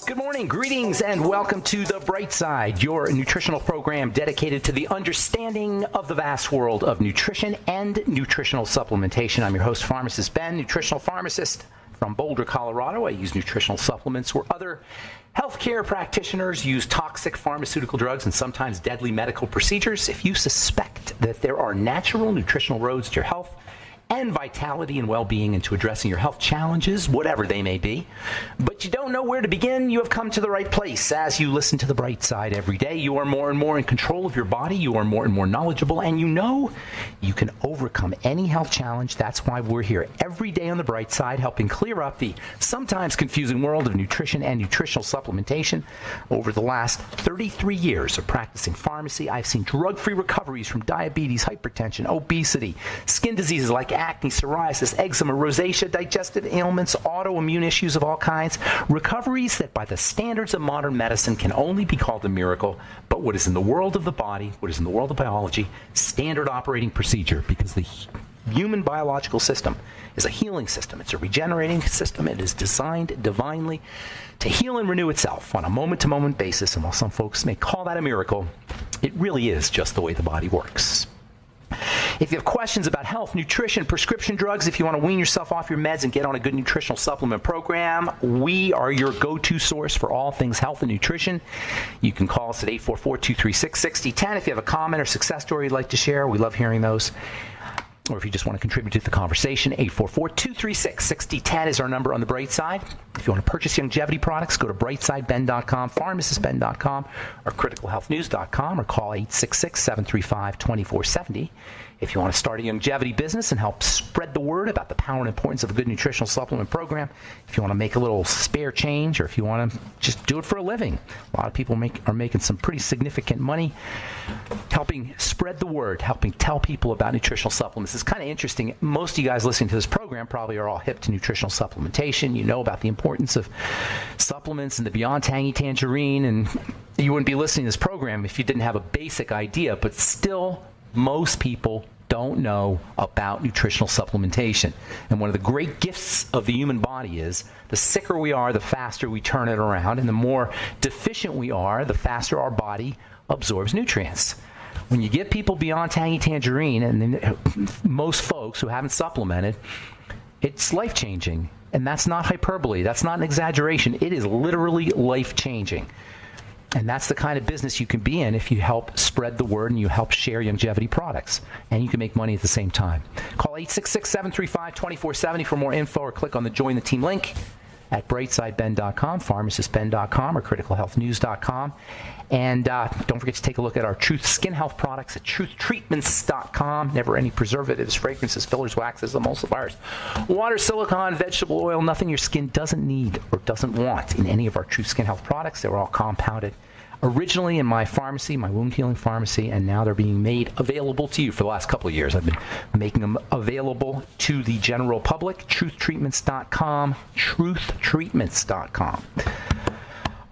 Good morning, greetings, and welcome to The Bright Side, your nutritional program dedicated to the understanding of the vast world of nutrition and nutritional supplementation. I'm your host, Pharmacist Ben, nutritional pharmacist from Boulder, Colorado. I use nutritional supplements where other healthcare practitioners use toxic pharmaceutical drugs and sometimes deadly medical procedures. If you suspect that there are natural nutritional roads to your health and vitality and well-being and to addressing your health challenges, whatever they may be, but you don't know where to begin, you have come to the right place. As you listen to The Bright Side every day, you are more and more in control of your body, you are more and more knowledgeable, and you know you can overcome any health challenge. That's why we're here every day on The Bright Side, helping clear up the sometimes confusing world of nutrition and nutritional supplementation. Over the last 33 years of practicing pharmacy, I've seen drug-free recoveries from diabetes, hypertension, obesity, skin diseases like acne, psoriasis, eczema, rosacea, digestive ailments, autoimmune issues of all kinds. Recoveries that by the standards of modern medicine can only be called a miracle, but what is in the world of the body, what is in the world of biology, standard operating procedure, because the human biological system is a healing system. It's a regenerating system. It is designed divinely to heal and renew itself on a moment-to-moment basis, and while some folks may call that a miracle, it really is just the way the body works. If you have questions about health, nutrition, prescription drugs, if you want to wean yourself off your meds and get on a good nutritional supplement program, we are your go-to source for all things health and nutrition. You can call us at 844-236-6010 if you have a comment or success story you'd like to share. We love hearing those. Or if you just want to contribute to the conversation, 844-236-6010 is our number on The Bright Side. If you want to purchase longevity products, go to brightsideben.com, pharmacistben.com, or criticalhealthnews.com, or call 866-735-2470. If you want to start a longevity business and help spread the word about the power and importance of a good nutritional supplement program, if you want to make a little spare change, or if you want to just do it for a living. A lot of people are making some pretty significant money helping spread the word, helping tell people about nutritional supplements. It's kind of interesting. Most of you guys listening to this program probably are all hip to nutritional supplementation. You know about the importance of supplements and the Beyond Tangy Tangerine, and you wouldn't be listening to this program if you didn't have a basic idea, but still most people don't know about nutritional supplementation. And one of the great gifts of the human body is the sicker we are, the faster we turn it around, and the more deficient we are, the faster our body absorbs nutrients. When you give people Beyond Tangy Tangerine, and then most folks who haven't supplemented, it's life-changing. And that's not hyperbole. That's not an exaggeration. It is literally life-changing. And that's the kind of business you can be in if you help spread the word and you help share longevity products. And you can make money at the same time. Call 866-735-2470 for more info, or click on the Join the Team link at brightsideben.com, pharmacistben.com, or criticalhealthnews.com. And don't forget to take a look at our Truth Skin Health products at truthtreatments.com. Never any preservatives, fragrances, fillers, waxes, emulsifiers, water, silicone, vegetable oil, nothing your skin doesn't need or doesn't want in any of our Truth Skin Health products. They were all compounded originally in my pharmacy, my wound healing pharmacy, and now they're being made available to you for the last couple of years. I've been making them available to the general public. Truthtreatments.com, truthtreatments.com.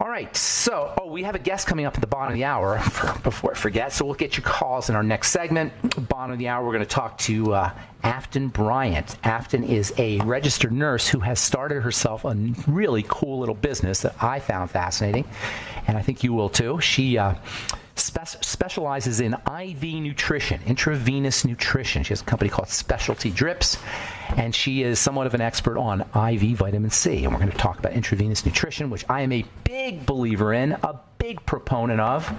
All right, so we have a guest coming up at the bottom of the hour, before I forget, so we'll get your calls in our next segment. Bottom of the hour, we're going to talk to Afton Bryant. Afton is a registered nurse who has started herself a really cool little business that I found fascinating, and I think you will too. She specializes in IV nutrition, intravenous nutrition. She has a company called Specialty Drips, and she is somewhat of an expert on IV vitamin C. And we're going to talk about intravenous nutrition, which I am a big believer in, a big proponent of.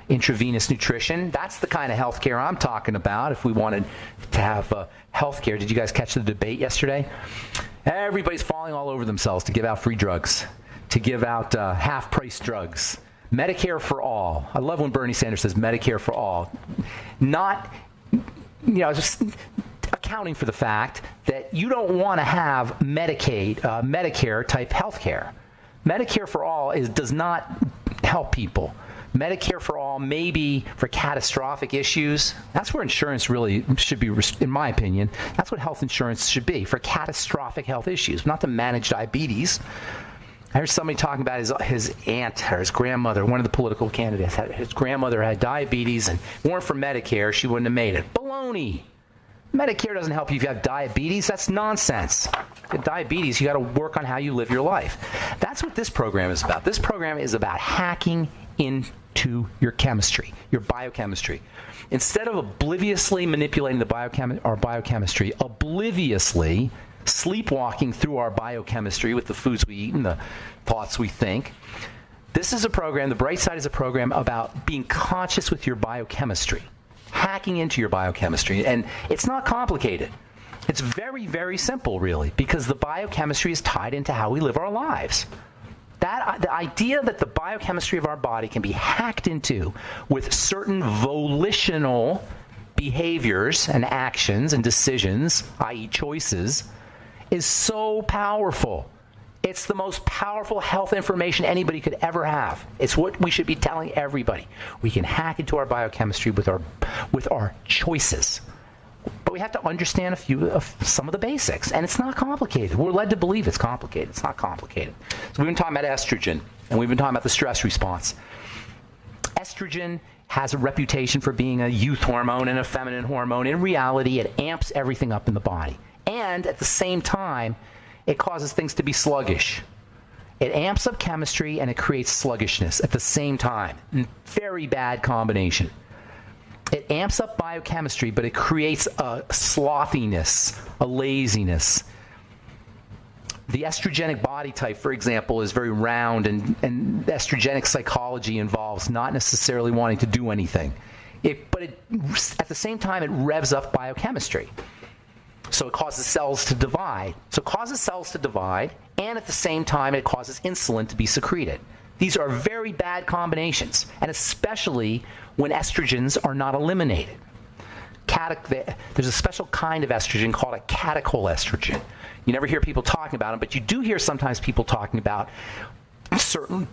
Intravenous nutrition, that's the kind of healthcare I'm talking about. If we wanted to have healthcare, did you guys catch the debate yesterday? Everybody's falling all over themselves to give out free drugs, to give out half-price drugs. Medicare for all. I love when Bernie Sanders says Medicare for all. Not, just accounting for the fact that you don't want to have Medicare type health care. Medicare for all does not help people. Medicare for all, maybe for catastrophic issues. That's where insurance really should be, in my opinion. That's what health insurance should be, for catastrophic health issues, not to manage diabetes. I heard somebody talking about his aunt or his grandmother, one of the political candidates. His grandmother had diabetes, and if it weren't for Medicare, she wouldn't have made it. Baloney. Medicare doesn't help you if you have diabetes. That's nonsense. diabetes, you got to work on how you live your life. That's what this program is about. This program is about hacking into your chemistry, your biochemistry. Instead of obliviously manipulating our biochemistry, obliviously sleepwalking through our biochemistry with the foods we eat and the thoughts we think, this is a program, The Bright Side is a program about being conscious with your biochemistry, hacking into your biochemistry. And it's not complicated. It's very, very simple, really, because the biochemistry is tied into how we live our lives. The idea that the biochemistry of our body can be hacked into with certain volitional behaviors and actions and decisions, i.e. choices, is so powerful. It's the most powerful health information anybody could ever have. It's what we should be telling everybody. We can hack into our biochemistry with our choices. But we have to understand some of the basics, and it's not complicated. We're led to believe it's complicated. It's not complicated. So we've been talking about estrogen, and we've been talking about the stress response. Estrogen has a reputation for being a youth hormone and a feminine hormone. In reality, it amps everything up in the body. And at the same time, it causes things to be sluggish. It amps up chemistry and it creates sluggishness at the same time. Very bad combination. It amps up biochemistry, but it creates a slothiness, a laziness. The estrogenic body type, for example, is very round, and estrogenic psychology involves not necessarily wanting to do anything. But at the same time, it revs up biochemistry. So it causes cells to divide. So it causes cells to divide, and at the same time, it causes insulin to be secreted. These are very bad combinations, and especially when estrogens are not eliminated. There's a special kind of estrogen called a catechol-estrogen. You never hear people talking about them, but you do hear sometimes people talking about certain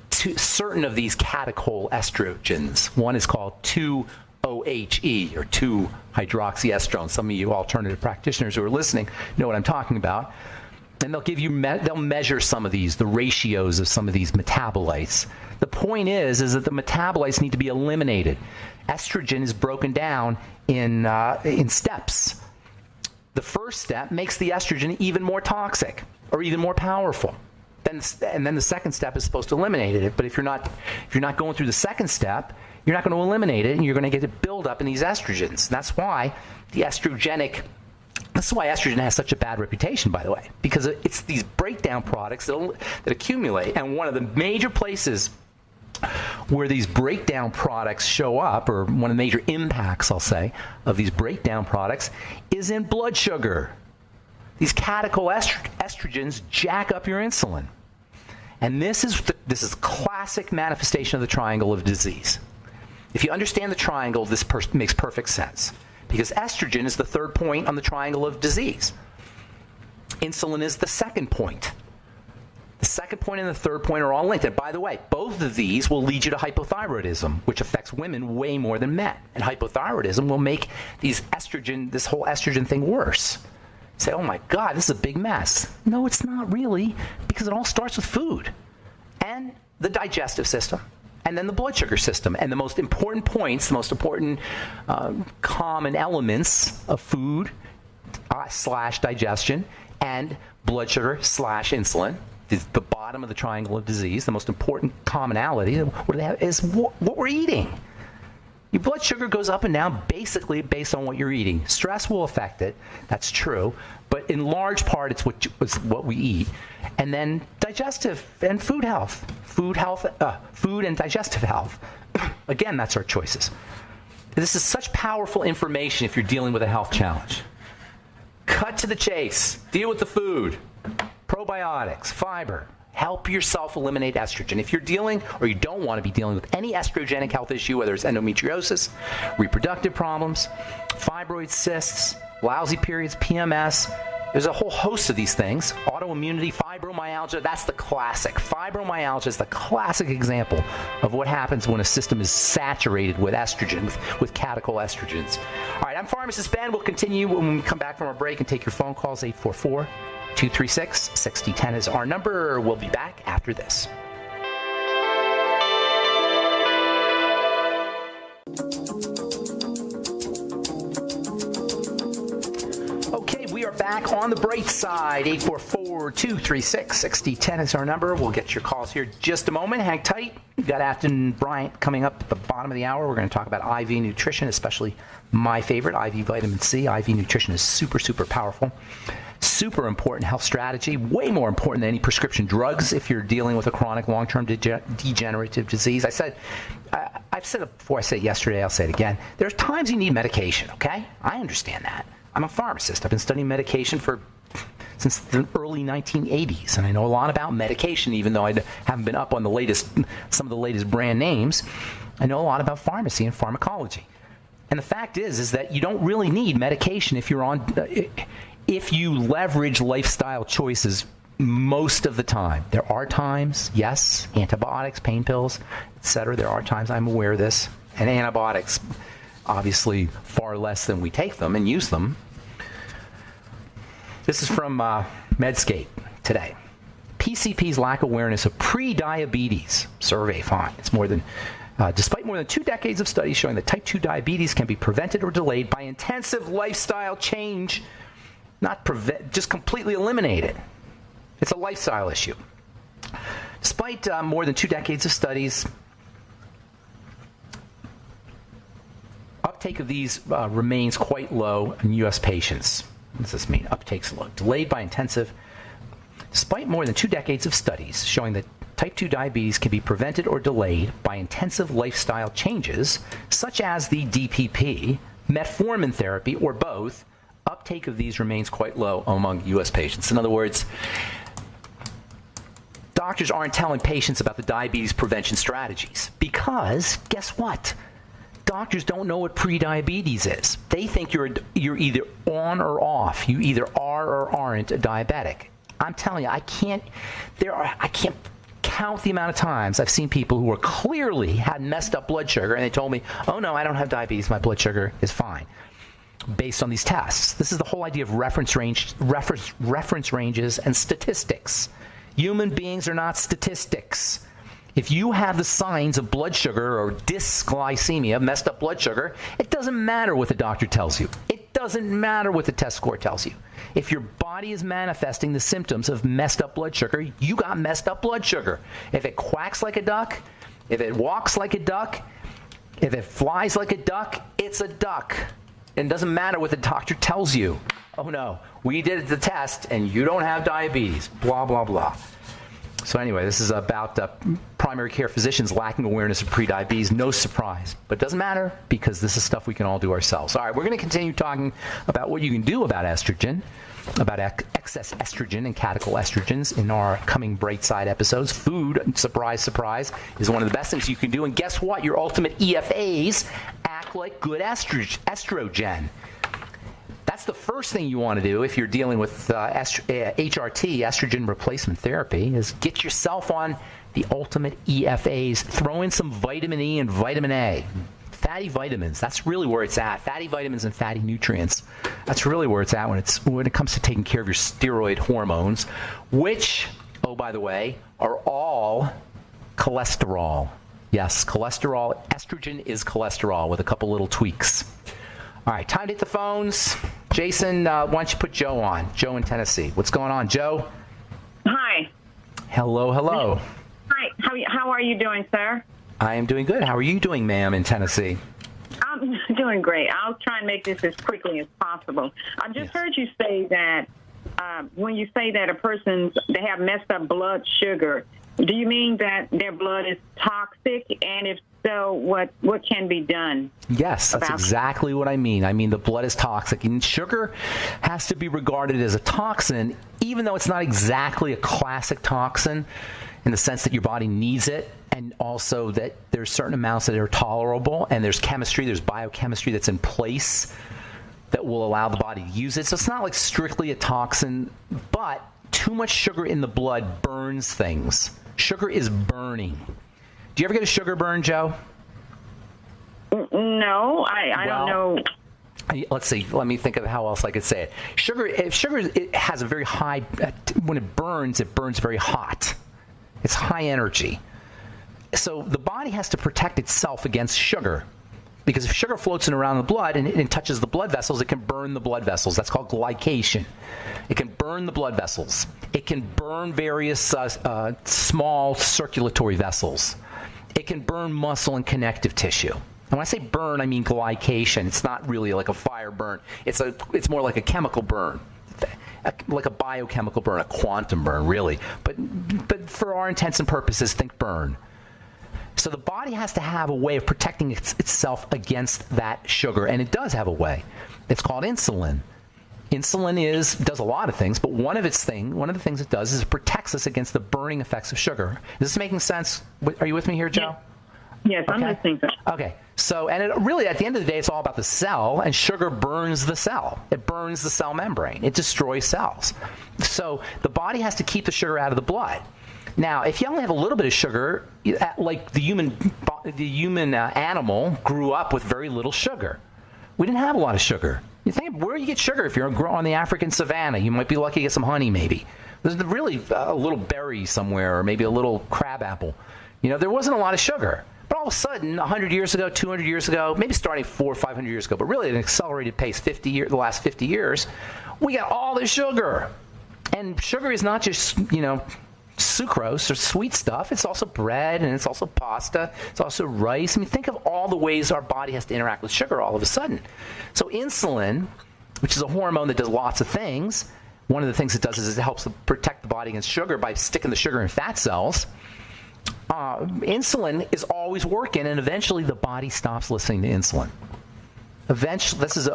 of these catechol estrogens. One is called 2-OHE, or 2-hydroxyestrone. Some of you alternative practitioners who are listening know what I'm talking about. And they'll measure some of these, the ratios of some of these metabolites. The point is that the metabolites need to be eliminated. Estrogen is broken down in steps. The first step makes the estrogen even more toxic or even more powerful. And then the second step is supposed to eliminate it. But if you're not going through the second step, you're not going to eliminate it, and you're going to get a buildup in these estrogens. And that's why estrogen has such a bad reputation, by the way, because it's these breakdown products that accumulate. And one of the major places where these breakdown products show up, or one of the major impacts, I'll say, of these breakdown products is in blood sugar. These catechol estrogens jack up your insulin. And this is classic manifestation of the triangle of disease. If you understand the triangle, this makes perfect sense. Because estrogen is the third point on the triangle of disease. Insulin is the second point. The second point and the third point are all linked. And by the way, both of these will lead you to hypothyroidism, which affects women way more than men. And hypothyroidism will make this whole estrogen thing worse. Say, oh my God, this is a big mess. No, it's not really, because it all starts with food and the digestive system, and then the blood sugar system. And the most important points, the most important common elements of food / digestion and blood sugar / insulin, the bottom of the triangle of disease, the most important commonality is what we're eating. Your blood sugar goes up and down basically based on what you're eating. Stress will affect it, that's true, but in large part it's what we eat. And then digestive and food health. Food and digestive health. Again, that's our choices. This is such powerful information if you're dealing with a health challenge. Cut to the chase. Deal with the food. Probiotics, fiber. Help yourself eliminate estrogen. If you're dealing, or you don't want to be dealing with any estrogenic health issue, whether it's endometriosis, reproductive problems, fibroid cysts, lousy periods, PMS, there's a whole host of these things. Autoimmunity, fibromyalgia, that's the classic. Fibromyalgia is the classic example of what happens when a system is saturated with estrogen, with catechol estrogens. All right, I'm Pharmacist Ben. We'll continue when we come back from our break and take your phone calls. 844-236-6010 is our number. We'll be back after this. back on the bright side. 844-236-6010 is our number. We'll get your calls here in just a moment. Hang tight. We've got Afton Bryant coming up at the bottom of the hour. We're going to talk about IV nutrition, especially my favorite, IV vitamin C. IV nutrition is super, super powerful. Super important health strategy, way more important than any prescription drugs if you're dealing with a chronic long-term degenerative disease. I've said it before, I said it yesterday, I'll say it again. There's times you need medication, okay? I understand that. I'm a pharmacist. I've been studying medication since the early 1980s, and I know a lot about medication, even though I haven't been up on some of the latest brand names. I know a lot about pharmacy and pharmacology. And the fact is that you don't really need medication if you leverage lifestyle choices most of the time. There are times, yes, antibiotics, pain pills, etc. There are times, I'm aware of this, and antibiotics, obviously far less than we take them and use them. This is from Medscape today. PCP's lack of awareness of pre-diabetes survey finds despite more than 2 decades of studies showing that type 2 diabetes can be prevented or delayed by intensive lifestyle change, just completely eliminate it. It's a lifestyle issue. Despite more than 2 decades of studies, uptake of these remains quite low in U.S. patients. What does this mean? Uptake's low. Delayed by intensive. Despite more than 2 decades of studies showing that type 2 diabetes can be prevented or delayed by intensive lifestyle changes, such as the DPP, metformin therapy, or both, uptake of these remains quite low among U.S. patients. In other words, doctors aren't telling patients about the diabetes prevention strategies because, guess what? Doctors don't know what pre-diabetes is. They think you're either on or off. You either are or aren't a diabetic. I'm telling you, I can't count the amount of times I've seen people who clearly had messed up blood sugar and they told me, oh no, I don't have diabetes, my blood sugar is fine, based on these tests. This is the whole idea of reference ranges and statistics. Human beings are not statistics. If you have the signs of blood sugar or dysglycemia, messed up blood sugar, it doesn't matter what the doctor tells you. It doesn't matter what the test score tells you. If your body is manifesting the symptoms of messed up blood sugar, you got messed up blood sugar. If it quacks like a duck, if it walks like a duck, if it flies like a duck, it's a duck. And it doesn't matter what the doctor tells you. Oh no, we did the test and you don't have diabetes, blah, blah, blah. So anyway, this is about primary care physicians lacking awareness of prediabetes. No surprise. But it doesn't matter because this is stuff we can all do ourselves. All right, we're going to continue talking about what you can do about estrogen, about excess estrogen and catechol estrogens in our coming Bright Side episodes. Food, surprise, surprise, is one of the best things you can do. And guess what? Your ultimate EFAs act like good estrogen. That's the first thing you want to do if you're dealing with HRT, estrogen replacement therapy, is get yourself on the ultimate EFAs. Throw in some vitamin E and vitamin A. Fatty vitamins, that's really where it's at. Fatty vitamins and fatty nutrients. That's really where it's at when it comes to taking care of your steroid hormones, which, oh, by the way, are all cholesterol. Yes, cholesterol. Estrogen is cholesterol with a couple little tweaks. All right, time to hit the phones. Jason, why don't you put Joe on? Joe in Tennessee. What's going on, Joe? Hi. Hello, hello. Hi. How are you doing, sir? I am doing good. How are you doing, ma'am, in Tennessee? I'm doing great. I'll try and make this as quickly as possible. I just heard you say that when you say that they have messed up blood sugar, do you mean that their blood is toxic? And if so, what can be done? Yes, that's exactly what I mean. I mean, the blood is toxic. And sugar has to be regarded as a toxin, even though it's not exactly a classic toxin in the sense that your body needs it, and also that there's certain amounts that are tolerable, and there's biochemistry that's in place that will allow the body to use it. So it's not like strictly a toxin, but too much sugar in the blood burns things. Sugar is burning. Do you ever get a sugar burn, Joe? No, I don't know. Let's see. Let me think of how else I could say it. It has a very high, when it burns very hot. It's high energy. So the body has to protect itself against sugar. Because if sugar floats around the blood and it touches the blood vessels, it can burn the blood vessels. That's called glycation. It can burn the blood vessels. It can burn various small circulatory vessels. It can burn muscle and connective tissue. And when I say burn, I mean glycation. It's not really like a fire burn. It's more like a chemical burn, like a biochemical burn, a quantum burn, really. But for our intents and purposes, think burn. So the body has to have a way of protecting itself against that sugar, and it does have a way. It's called insulin. Insulin does a lot of things, but one of the things it does is it protects us against the burning effects of sugar. Is this making sense? Are you with me here, Joe? Yes, I'm listening. Okay. So, and it really, at the end of the day, it's all about the cell, and sugar burns the cell. It burns the cell membrane. It destroys cells. So the body has to keep the sugar out of the blood. Now, if you only have a little bit of sugar, like the human animal grew up with very little sugar. We didn't have a lot of sugar. You think, where do you get sugar? If you're on the African savannah, you might be lucky to get some honey, maybe. There's really a little berry somewhere, or maybe a little crab apple. There wasn't a lot of sugar. But all of a sudden, 100 years ago, 200 years ago, maybe starting 400 or 500 years ago, but really at an accelerated pace, the last 50 years, we got all this sugar. And sugar is not just, sucrose or sweet stuff. It's also bread, and it's also pasta. It's also rice. I mean, think of all the ways our body has to interact with sugar all of a sudden. So insulin, which is a hormone that does lots of things, one of the things it does is it helps protect the body against sugar by sticking the sugar in fat cells. Insulin is always working, and eventually the body stops listening to insulin. Eventually, this is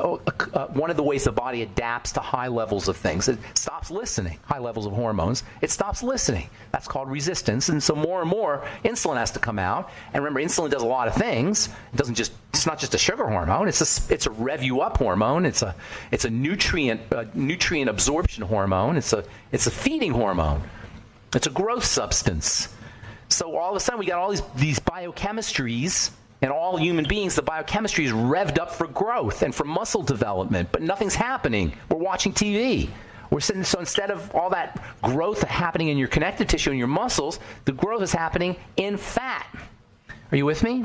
one of the ways the body adapts to high levels of things. It stops listening, high levels of hormones. It stops listening. That's called resistance. And so more and more insulin has to come out. And remember, insulin does a lot of things. It's not just a sugar hormone. It's a rev you up hormone. It's a nutrient absorption hormone. It's a feeding hormone. It's a growth substance. So all of a sudden we got all these biochemistries. In all human beings, the biochemistry is revved up for growth and for muscle development, but nothing's happening. We're watching TV. So instead of all that growth happening in your connective tissue and your muscles, the growth is happening in fat. Are you with me?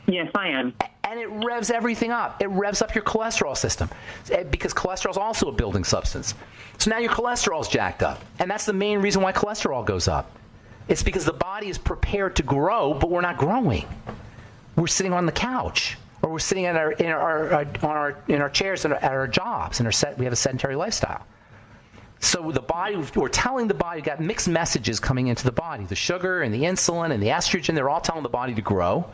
Yes, I am. And it revs everything up. It revs up your cholesterol system because cholesterol is also a building substance. So now your cholesterol is jacked up, and that's the main reason why cholesterol goes up. It's because the body is prepared to grow, but we're not growing. We're sitting on the couch, or we're sitting in our chairs at our jobs, we have a sedentary lifestyle. So the body, we're telling the body, got mixed messages coming into the body. The sugar and the insulin and the estrogen, they're all telling the body to grow,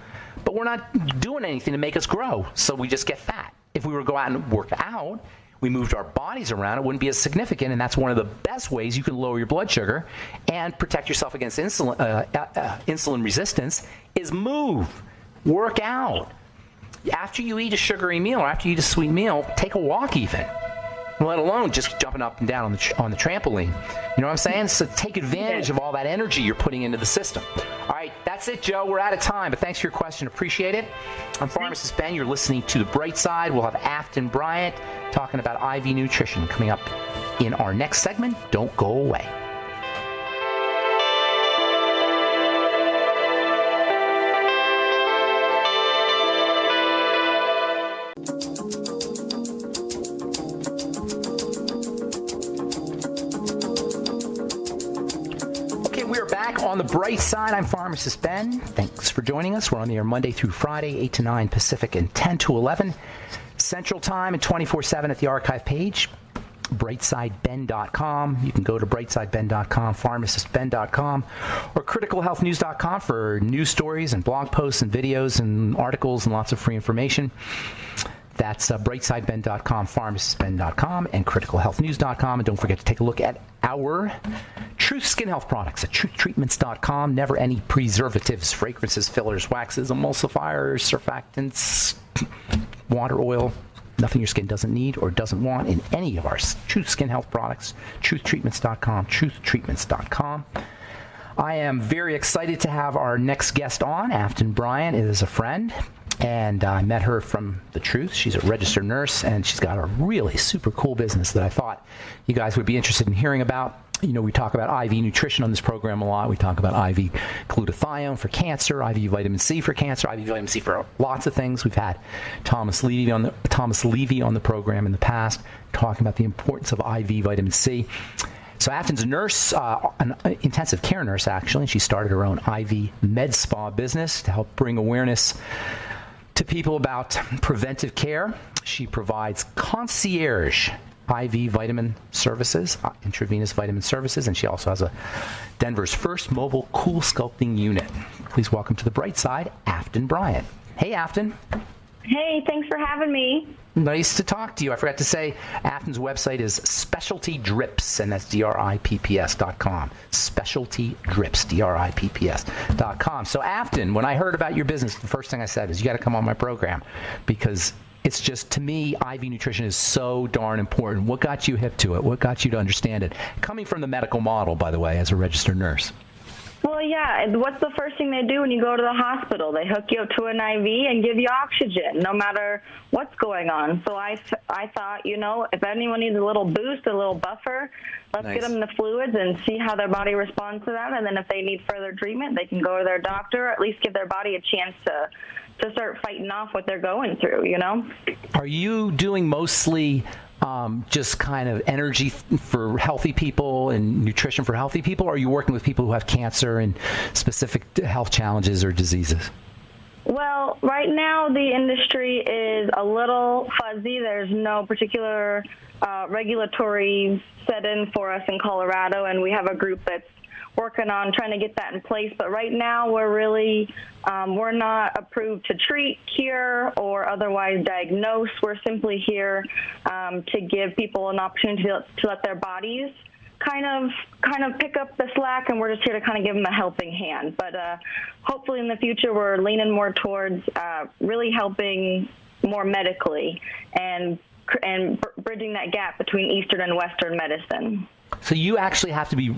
but we're not doing anything to make us grow. So we just get fat. If we were to go out and work out, we moved our bodies around, it wouldn't be as significant, and that's one of the best ways you can lower your blood sugar and protect yourself against insulin resistance is move. Work out. After you eat a sugary meal or after you eat a sweet meal, take a walk even, let alone just jumping up and down on the trampoline. You know what I'm saying? So take advantage of all that energy you're putting into the system. All right, that's it, Joe. We're out of time, but thanks for your question. Appreciate it. I'm Pharmacist Ben. You're listening to The Bright Side. We'll have Afton Bryant talking about IV nutrition coming up in our next segment. Don't go away. On the bright side, I'm Pharmacist Ben. Thanks for joining us. We're on the air Monday through Friday, 8 to 9 Pacific and 10 to 11 Central Time, and 24/7 at the archive page, brightsideben.com. You can go to brightsideben.com, pharmacistben.com, or criticalhealthnews.com for news stories and blog posts and videos and articles and lots of free information. That's brightsideben.com, pharmacistben.com, and criticalhealthnews.com. And don't forget to take a look at our Truth Skin Health products at truthtreatments.com. Never any preservatives, fragrances, fillers, waxes, emulsifiers, surfactants, water, oil, nothing your skin doesn't need or doesn't want in any of our Truth Skin Health products. Truthtreatments.com, truthtreatments.com. I am very excited to have our next guest on. Afton Bryant is a friend, and I met her from The Truth. She's a registered nurse, and she's got a really super cool business that I thought you guys would be interested in hearing about. we talk about IV nutrition on this program a lot. We talk about IV glutathione for cancer, IV vitamin C for cancer, IV vitamin C for lots of things. We've had Thomas Levy on the program in the past, talking about the importance of IV vitamin C. So Afton's a nurse, an intensive care nurse, actually, and she started her own IV med spa business to help bring awareness to people about preventive care. She provides concierge IV vitamin services, intravenous vitamin services, and she also has Denver's first mobile cool sculpting unit. Please welcome to the bright side, Afton Bryant. Hey, Afton. Hey, thanks for having me. Nice to talk to you. I forgot to say, Afton's website is Specialty Drips, and that's DRIPPS.com. Specialty Drips, DRIPPS.com. So, Afton, when I heard about your business, the first thing I said is, you got to come on my program, because it's just, to me, IV nutrition is so darn important. What got you hip to it? What got you to understand it? Coming from the medical model, by the way, as a registered nurse. Well, yeah, what's the first thing they do when you go to the hospital? They hook you up to an IV and give you oxygen, no matter what's going on. So I thought, if anyone needs a little boost, a little buffer, let's get them the fluids and see how their body responds to that. And then if they need further treatment, they can go to their doctor, or at least give their body a chance to start fighting off what they're going through, Are you doing mostly just kind of energy for healthy people and nutrition for healthy people, or are you working with people who have cancer and specific health challenges or diseases? Well, right now the industry is a little fuzzy. There's no particular regulatory set-in for us in Colorado, and we have a group that's working on trying to get that in place. But right now we're really, we're not approved to treat, cure, or otherwise diagnose. We're simply here to give people an opportunity to let their bodies kind of pick up the slack, and we're just here to kind of give them a helping hand. But hopefully in the future we're leaning more towards really helping more medically and bridging that gap between Eastern and Western medicine. So you actually have to be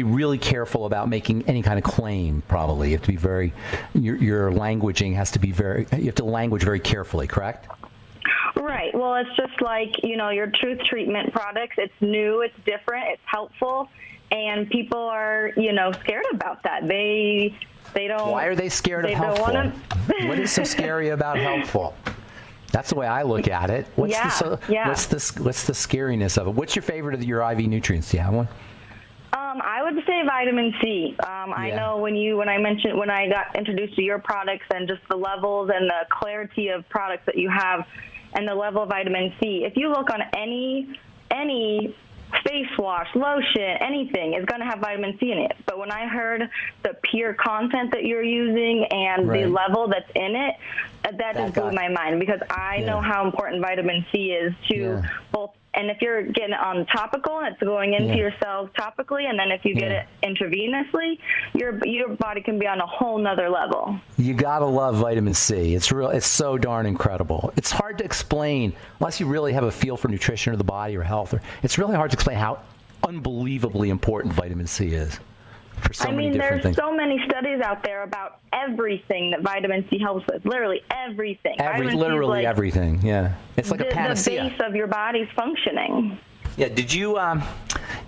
really careful about making any kind of claim. Probably you have to be very, your languaging has to be you have to language very carefully, correct? Right. Well, it's just like, your truth treatment products. It's new, it's different, it's helpful, and people are, scared about that. They don't. Why are they scared of helpful? What is so scary about helpful? That's the way I look at it. What's the scariness of it? What's your favorite of your IV nutrients? Do you have one? I would say vitamin C. I know when I got introduced to your products and just the levels and the clarity of products that you have and the level of vitamin C. If you look on any face wash, lotion, anything is going to have vitamin C in it. But when I heard the pure content that you're using and the level that's in it, that just blew my mind, because I know how important vitamin C is to both. And if you're getting it on topical and it's going into your cells topically, and then if you get it intravenously, your body can be on a whole nother level. You gotta love vitamin C. It's so darn incredible. It's hard to explain unless you really have a feel for nutrition or the body or health. It's really hard to explain how unbelievably important vitamin C is. For so many different things. There's so many studies out there about everything that vitamin C helps with. Literally everything. Literally everything. Yeah, it's like a panacea. The base of your body's functioning. Yeah. Did you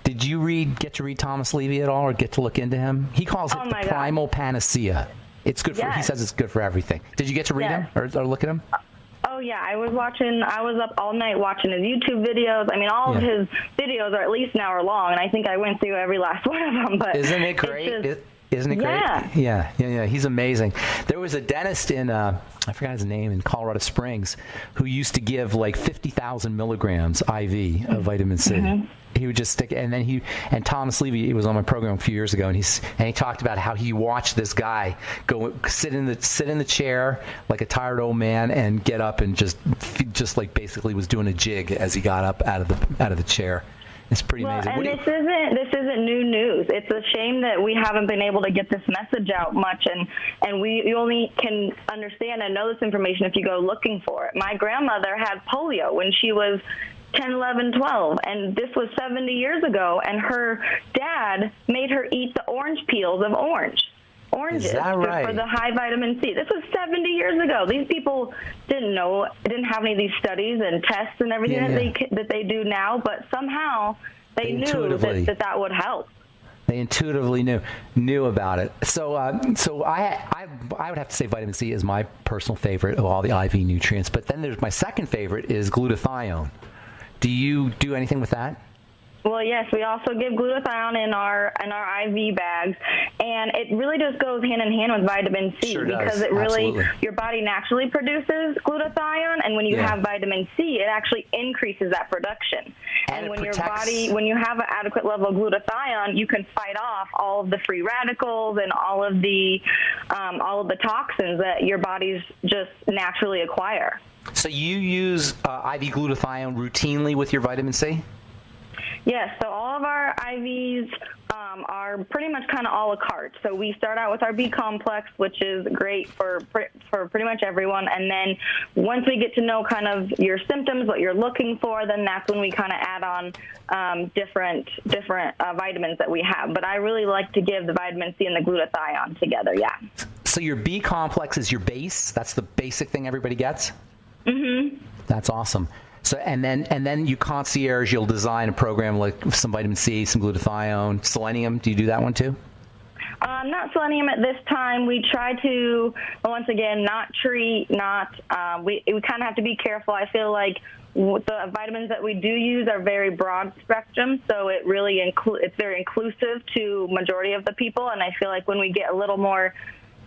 get to read Thomas Levy at all, or get to look into him? He calls it the primal panacea. It's good for. He says it's good for everything. Did you get to read him or look at him? Oh, yeah, I was up all night watching his YouTube videos. All of his videos are at least an hour long, and I think I went through every last one of them. But isn't it great? Isn't it great? Yeah. He's amazing. There was a dentist in, I forgot his name, in Colorado Springs, who used to give like 50,000 milligrams IV of vitamin C. Mm-hmm. He would just stick, and then Thomas Levy, he was on my program a few years ago, and he talked about how he watched this guy go sit in the chair like a tired old man and get up and just like basically was doing a jig as he got up out of the chair. It's pretty amazing. And this isn't new news. It's a shame that we haven't been able to get this message out much, and you only can understand and know this information if you go looking for it. My grandmother had polio when she was 10, 11, 12, and this was 70 years ago, and her dad made her eat the orange peels of oranges Is that right? For the high vitamin C. This was 70 years ago. These people didn't have any of these studies and tests and everything that they do now, but somehow they knew that would help. They intuitively knew about it. So I would have to say vitamin C is my personal favorite of all the IV nutrients. But then there's my second favorite is glutathione. Do you do anything with that? Well, yes, we also give glutathione in our IV bags, and it really just goes hand in hand with vitamin C because it really Absolutely. Your body naturally produces glutathione, and when you have vitamin C, it actually increases that production. And when when you have an adequate level of glutathione, you can fight off all of the free radicals and all of the toxins that your bodies just naturally acquire. So you use IV glutathione routinely with your vitamin C? Yes, so all of our IVs are pretty much kind of a la carte. So we start out with our B complex, which is great for pretty much everyone. And then once we get to know kind of your symptoms, what you're looking for, then that's when we kind of add on different vitamins that we have. But I really like to give the vitamin C and the glutathione together, yeah. So your B complex is your base? That's the basic thing everybody gets? Mm-hmm. That's awesome. So and then you concierge, you'll design a program like some vitamin C, some glutathione, selenium. Do you do that one too? Not selenium at this time. We try to, once again, not treat, we kind of have to be careful. I feel like the vitamins that we do use are very broad spectrum, so it really it's very inclusive to majority of the people. And I feel like when we get a little more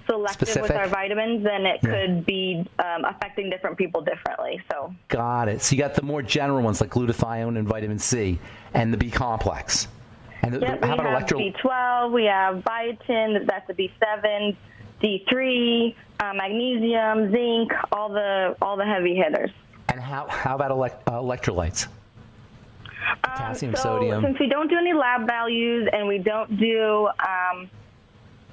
selective with our vitamins, then it could be affecting different people differently. So got it. So you got the more general ones like glutathione and vitamin C, and the B complex. And we have B12. We have biotin. That's the B7, D3, magnesium, zinc, all the heavy hitters. And how about electrolytes? Potassium, sodium. Since we don't do any lab values and we don't do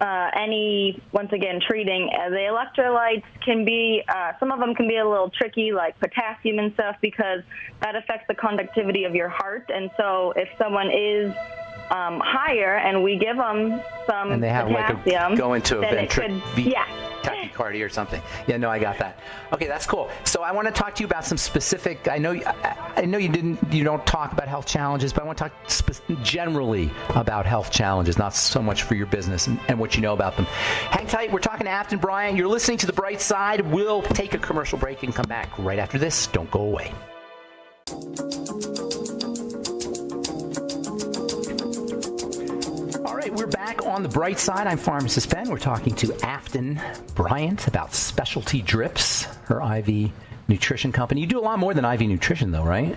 any, once again, treating, the electrolytes can be, some of them can be a little tricky, like potassium and stuff, because that affects the conductivity of your heart. And so if someone is higher and we give them some and they have potassium, go into a tachycardia or something. Yeah, no, I got that. Okay, that's cool. So I want to talk to you about some specific. I know you don't talk about health challenges, but I want to talk generally about health challenges, not so much for your business and what you know about them. Hang tight. We're talking to Afton Bryant. You're listening to The Bright Side. We'll take a commercial break and come back right after this. Don't go away. We're back on The Bright Side. I'm Pharmacist Ben. We're talking to Afton Bryant about Specialty Drips, her IV nutrition company. You do a lot more than IV nutrition, though, right?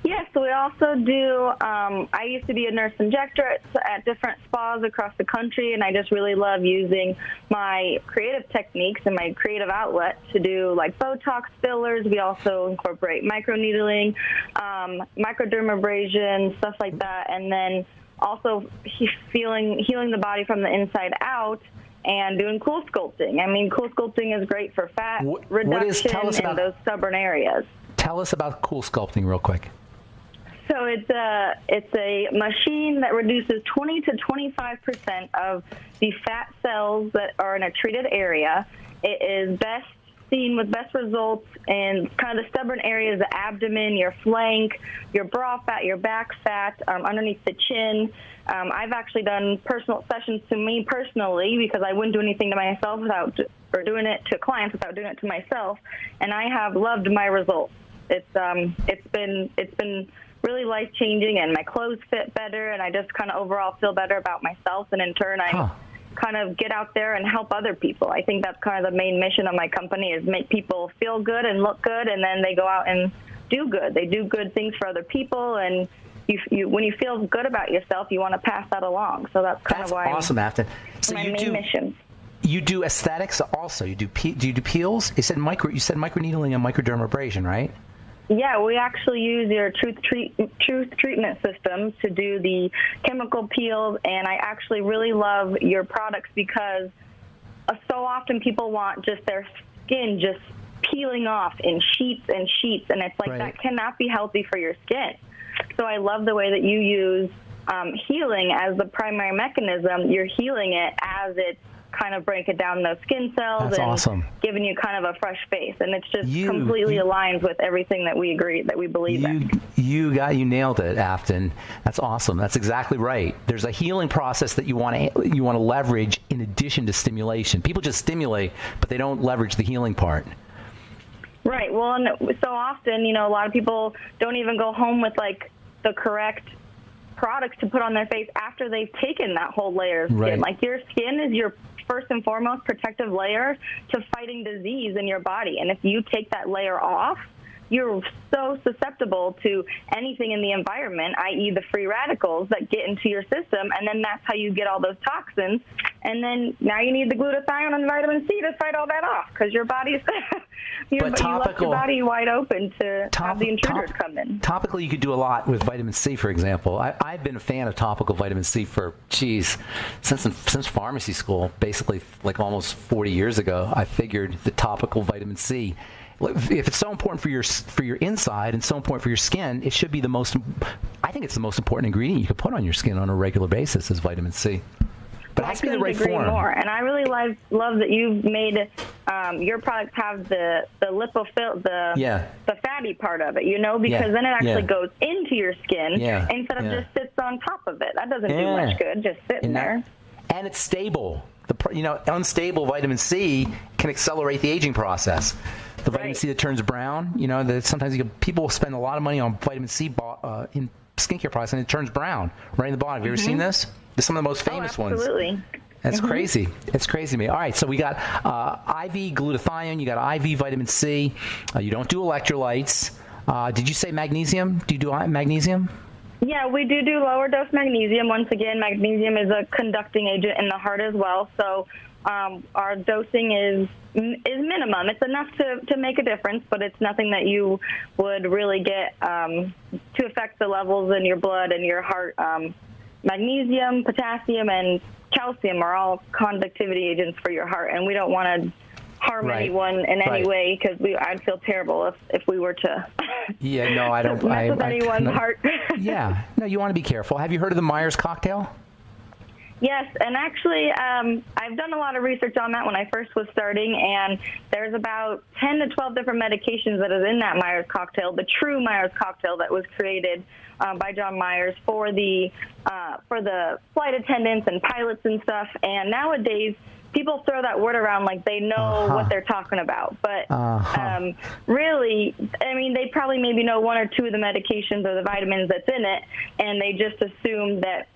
Yes, we also do. I used to be a nurse injector at different spas across the country, and I just really love using my creative techniques and my creative outlet to do like Botox fillers. We also incorporate microneedling, microdermabrasion, stuff like that, and then also healing the body from the inside out and doing cool sculpting. I mean, cool sculpting is great for fat reduction in those stubborn areas. Tell us about cool sculpting real quick. So it's a machine that reduces 20 to 25% of the fat cells that are in a treated area. It is best seen with best results in kind of the stubborn areas, the abdomen, your flank, your bra fat, your back fat, underneath the chin. I've actually done personal sessions to me personally because I wouldn't do anything to myself or doing it to clients without doing it to myself, and I have loved my results. It's been really life-changing, and my clothes fit better, and I just kind of overall feel better about myself, and in turn I kind of get out there and help other people. I think that's kind of the main mission of my company is make people feel good and look good, and then they go out and do good. They do good things for other people, and you when you feel good about yourself, you want to pass that along. So that's kind of why awesome, Afton. So my main mission. You do aesthetics also. Do you do peels? You said microneedling and microdermabrasion, right? Yeah, we actually use your truth treatment systems to do the chemical peels, and I actually really love your products because so often people want just their skin just peeling off in sheets and sheets, and it's like that cannot be healthy for your skin. So I love the way that you use healing as the primary mechanism. You're healing it as it's kind of breaking down those skin cells That's and awesome. giving you kind of a fresh face. And it's just completely aligned with everything that we believe in. You nailed it, Afton. That's awesome. That's exactly right. There's a healing process that you want to leverage in addition to stimulation. People just stimulate, but they don't leverage the healing part. Right. Well, and so often, a lot of people don't even go home with like the correct products to put on their face after they've taken that whole layer of skin. Right. Like your skin is your first and foremost protective layer to fighting disease in your body. And if you take that layer off, you're so susceptible to anything in the environment, i.e. the free radicals that get into your system, and then that's how you get all those toxins. And then now you need the glutathione and vitamin C to fight all that off because your body's you left your body wide open to have the intruders come in. Topically, you could do a lot with vitamin C, for example. I've been a fan of topical vitamin C for, since pharmacy school, basically like almost 40 years ago. I figured the topical vitamin C, if it's so important for your inside and so important for your skin, it should be I think it's the most important ingredient you could put on your skin on a regular basis is vitamin C. But it has to be the right form. More. And I really love that you've made your products have the lipophil, the fatty part of it, because then it actually goes into your skin instead of just sits on top of it. That doesn't do much good, just sitting there. And it's stable. Unstable vitamin C can accelerate the aging process. The vitamin C that turns brown, sometimes people will spend a lot of money on vitamin C in skincare products, and it turns brown right in the bottom. Have you ever seen this? They're some of the most famous ones. Absolutely. That's crazy. It's crazy to me. All right, so we got IV glutathione. You got IV vitamin C. You don't do electrolytes. Did you say magnesium? Do you do magnesium? Yeah, we do lower dose magnesium. Once again, magnesium is a conducting agent in the heart as well. So our dosing is minimum. It's enough to make a difference, but it's nothing that you would really get to affect the levels in your blood and your heart. Magnesium, potassium, and calcium are all conductivity agents for your heart, and we don't want to harm anyone in any way because I'd feel terrible if we were to I don't mess with anyone's heart. No, you want to be careful. Have you heard of the Myers cocktail? Yes, and actually, I've done a lot of research on that when I first was starting, and there's about 10 to 12 different medications that is in that Myers cocktail, the true Myers cocktail that was created by John Myers for the flight attendants and pilots and stuff. And nowadays, people throw that word around like they know what they're talking about. But really, I mean, they probably maybe know one or two of the medications or the vitamins that's in it, and they just assume that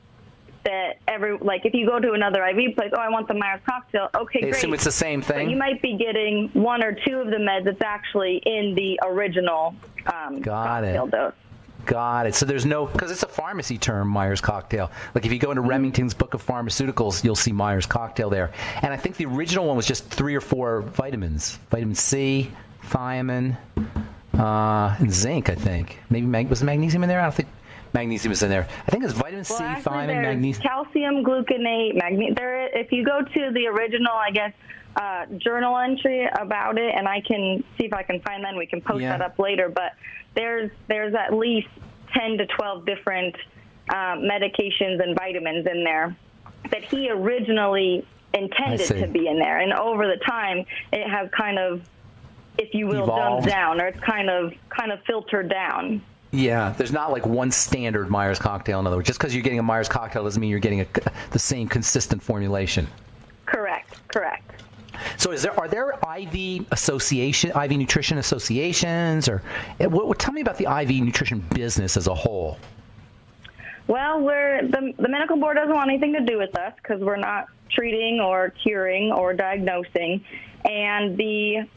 if you go to another IV place, I want the Myers cocktail. Okay, they great. assume it's the same thing. But you might be getting one or two of the meds that's actually in the original cocktail dose. Got it. So there's because it's a pharmacy term, Myers cocktail. Like if you go into Remington's Book of Pharmaceuticals, you'll see Myers cocktail there. And I think the original one was just 3 or 4 vitamins: vitamin C, thiamine, and zinc. I think maybe was magnesium in there. I don't think magnesium is in there. I think it's vitamin C, thiamine, magnesium, calcium, gluconate, magnesium. If you go to the original, I guess, journal entry about it, and I can see if I can find that, and we can post that up later. But there's at least 10 to 12 different medications and vitamins in there that he originally intended to be in there. And over the time, it has kind of, if you will, dumbed down, or it's kind of filtered down. Yeah, there's not like one standard Myers cocktail. In other words, just because you're getting a Myers cocktail doesn't mean you're getting the same consistent formulation. Correct. So are there IV nutrition associations, or tell me about the IV nutrition business as a whole? Well, the medical board doesn't want anything to do with us because we're not treating or curing or diagnosing, and the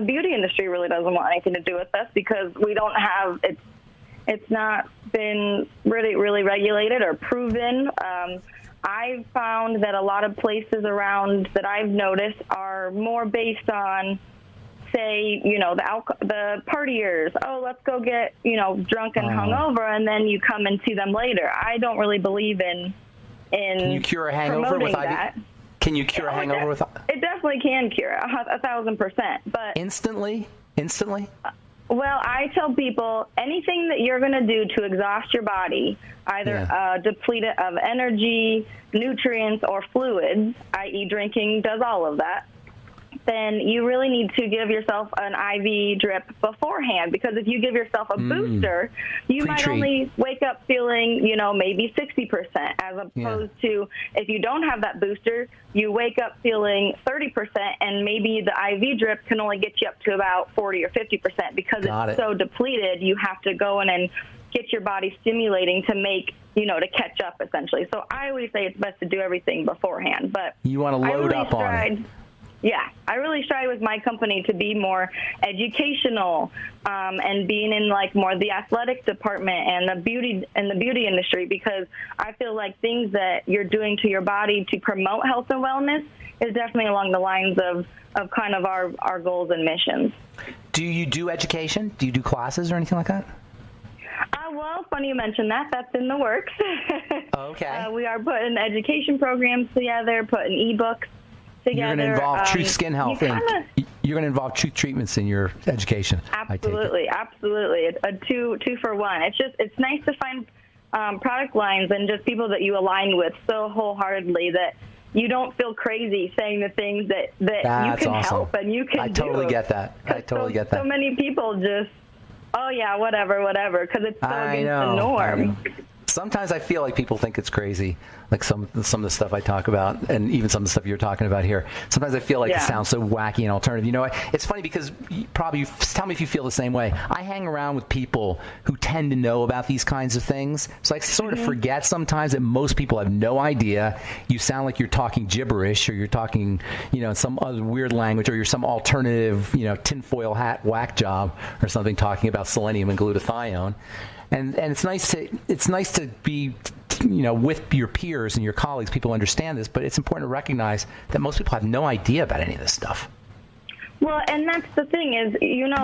beauty industry really doesn't want anything to do with us because we don't have it's not been really regulated or proven. I've found that a lot of places around that I've noticed are more based on, say, the partiers. Oh, let's go get, drunk and hungover, and then you come and see them later. I don't really believe in Can you cure a hangover with that. IV? Can you cure a hangover with? It definitely can cure 1,000%. But instantly. Well, I tell people anything that you're going to do to exhaust your body, either deplete it of energy, nutrients, or fluids, i.e. drinking does all of that, then you really need to give yourself an IV drip beforehand, because if you give yourself a booster, you might only wake up feeling, maybe 60%, as opposed to if you don't have that booster, you wake up feeling 30%, and maybe the IV drip can only get you up to about 40 or 50% because it's so depleted. You have to go in and get your body stimulating to make, to catch up, essentially. So I always say it's best to do everything beforehand. But you want to load up on it. Yeah, I really strive with my company to be more educational and being in more the athletic department and the beauty industry, because I feel like things that you're doing to your body to promote health and wellness is definitely along the lines of kind of our goals and missions. Do you do education? Do you do classes or anything like that? Well, funny you mentioned that. That's in the works. Okay. We are putting education programs together, putting ebooks together. You're going to involve Truth Skin Health. You're going to involve Truth treatments in your education. Absolutely, absolutely. It's a two for one. It's nice to find product lines and just people that you align with so wholeheartedly that you don't feel crazy saying the things that you can help and you can do. I totally get that. So many people just, oh yeah, whatever, because it's so against the norm. Sometimes I feel like people think it's crazy, like some of the stuff I talk about, and even some of the stuff you're talking about here. Sometimes I feel like it sounds so wacky and alternative. You know what? It's funny because tell me if you feel the same way. I hang around with people who tend to know about these kinds of things, so I sort of forget sometimes that most people have no idea. You sound like you're talking gibberish, or you're talking, some other weird language, or you're some alternative, tinfoil hat whack job or something talking about selenium and glutathione. And it's nice to be, with your peers and your colleagues, people understand this, but it's important to recognize that most people have no idea about any of this stuff. Well, and that's the thing is,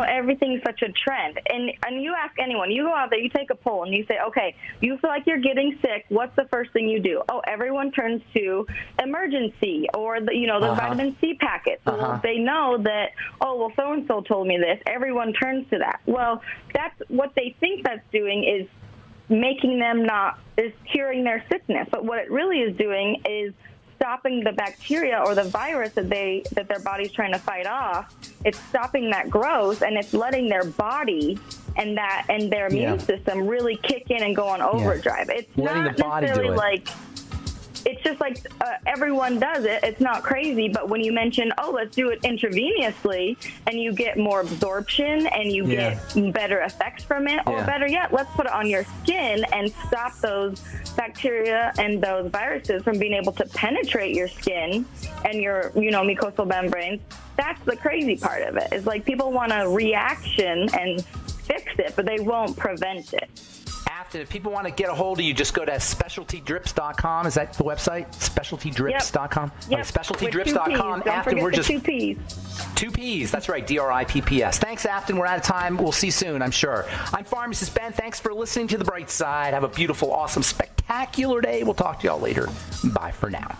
everything's such a trend. And you ask anyone, you go out there, you take a poll, and you say, okay, you feel like you're getting sick, what's the first thing you do? Oh, everyone turns to Emergency or the vitamin C packets. So they know that, so-and-so told me this. Everyone turns to that. Well, that's what they think that's doing is making them is curing their sickness. But what it really is doing is stopping the bacteria or the virus that their body's trying to fight off. It's stopping that growth, and it's letting their body and their immune system really kick in and go on overdrive. It's letting not the body necessarily do it. It's just everyone does it. It's not crazy, but when you mention, let's do it intravenously, and you get more absorption and you get better effects from it, or better yet, let's put it on your skin and stop those bacteria and those viruses from being able to penetrate your skin and your, mucosal membranes. That's the crazy part of it. Is people want a reaction and fix it, but they won't prevent it. If people want to get a hold of you, just go to specialtydrips.com. Is that the website? Specialtydrips.com? Yep. Specialtydrips.com. Afton, we're just 2 P's. 2 P's. That's right. DRIPPS. Thanks, Afton. We're out of time. We'll see you soon, I'm sure. I'm Pharmacist Ben. Thanks for listening to The Bright Side. Have a beautiful, awesome, spectacular day. We'll talk to y'all later. Bye for now.